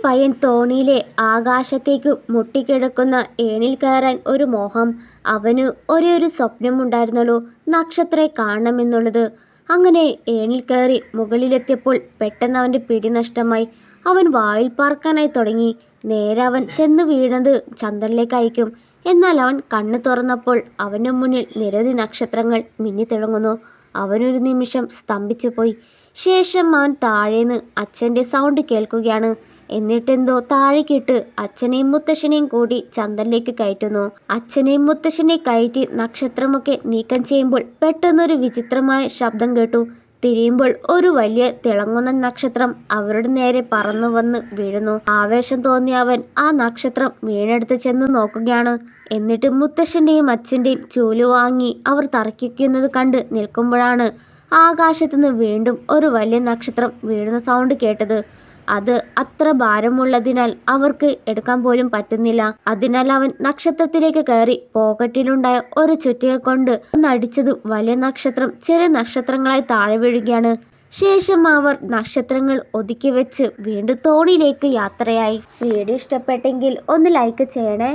പയ്യൻ തോണിയിലെ ആകാശത്തേക്ക് മുട്ടിക്കിടക്കുന്ന ഏണിൽ കയറാൻ ഒരു മോഹം. അവന് ഒരേ ഒരു സ്വപ്നമുണ്ടായിരുന്നുള്ളൂ, നക്ഷത്രത്തെ കാണണമെന്നുള്ളത്. അങ്ങനെ ഏണിൽ കയറി മുകളിലെത്തിയപ്പോൾ പെട്ടെന്ന് അവൻ്റെ പിടി നഷ്ടമായി. അവൻ വായിൽ പാർക്കാനായി തുടങ്ങി. നേരെ അവൻ ചെന്ന് വീണത് ചന്ദ്രനിലേക്കായിരിക്കും. എന്നാൽ അവൻ കണ്ണു തുറന്നപ്പോൾ അവൻ്റെ മുന്നിൽ നിരവധി നക്ഷത്രങ്ങൾ മിന്നിത്തിളങ്ങുന്നു. അവനൊരു നിമിഷം സ്തംഭിച്ചു പോയി. ശേഷം അവൻ താഴേന്ന് അച്ഛൻ്റെ സൗണ്ട് കേൾക്കുകയാണ്. എന്നിട്ടെന്തോ താഴേക്കിട്ട് അച്ഛനെയും മുത്തശ്ശനെയും കൂടി ചന്ദ്രനിലേക്ക് കയറ്റുന്നു. അച്ഛനെയും മുത്തശ്ശനെയും കയറ്റി നക്ഷത്രമൊക്കെ നീക്കം ചെയ്യുമ്പോൾ പെട്ടെന്നൊരു വിചിത്രമായ ശബ്ദം കേട്ടു. തിരിയുമ്പോൾ ഒരു വലിയ തിളങ്ങുന്ന നക്ഷത്രം അവരുടെ നേരെ പറന്നു വന്ന് വീഴുന്നു. ആവേശം തോന്നിയ അവൻ ആ നക്ഷത്രം വീണെടുത്ത് ചെന്ന് നോക്കുകയാണ്. എന്നിട്ട് മുത്തശ്ശൻ്റെയും അച്ഛൻ്റെയും ചൂല് വാങ്ങി അവർ തർക്കിക്കുന്നത് കണ്ട് നിൽക്കുമ്പോഴാണ് ആകാശത്തുനിന്ന് വീണ്ടും ഒരു വലിയ നക്ഷത്രം വീഴുന്ന സൗണ്ട് കേട്ടത്. അത് അത്ര ഭാരമുള്ളതിനാൽ അവർക്ക് എടുക്കാൻ പോലും പറ്റുന്നില്ല. അതിനാൽ അവൻ നക്ഷത്രത്തിലേക്ക് കയറി പോക്കറ്റിലുണ്ടായ ഒരു ചുറ്റിക കൊണ്ട് ഒന്നടിച്ചത് വലിയ നക്ഷത്രം ചെറിയ നക്ഷത്രങ്ങളായി താഴെ വീഴുകയാണ്. ശേഷം അവർ നക്ഷത്രങ്ങൾ ഒതുക്കി വെച്ച് വീണ്ടും തോണിയിലേക്ക് യാത്രയായി. വീഡിയോ ഇഷ്ടപ്പെട്ടെങ്കിൽ ഒന്ന് ലൈക്ക് ചെയ്യണേ.